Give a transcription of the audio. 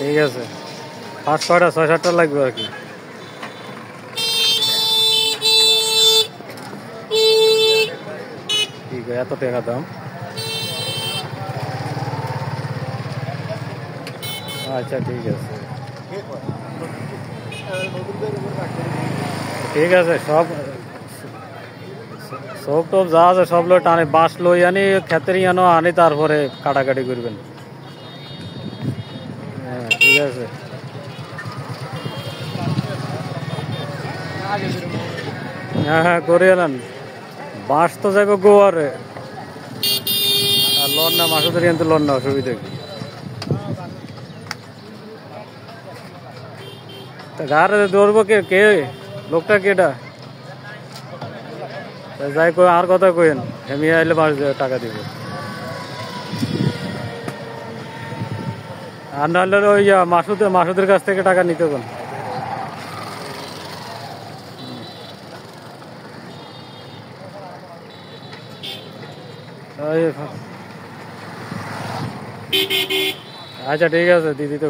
ঠিক আছে, 5-6টা 6-7টা লাগবে আর কি। ঠিক আছে, এত টাকা দাম। আচ্ছা ঠিক আছে, ঠিক আছে। সব সব টপ যা আছে সব লই টানে, বাঁশ লই আনি, ক্ষেতের আনো আনি, তারপরে কাটাকাটি করবেন। হ্যাঁ ঠিক আছে। হ্যাঁ হ্যাঁ করে এলেন। বাঁশ তো যাইব গোয়ারে, আর লোন না মাসুদের কিন্তু লোন না, অসুবিধা কি? গাড়ি ধরবো কে কে? লোকটা কেটা? যাই কই আর কথা কইেন, হেমি আইলে টাকা দিব। আর নাহলে ওই মাসুদের কাছ থেকে টাকা নিতে কোন। আচ্ছা ঠিক আছে, দিদি তো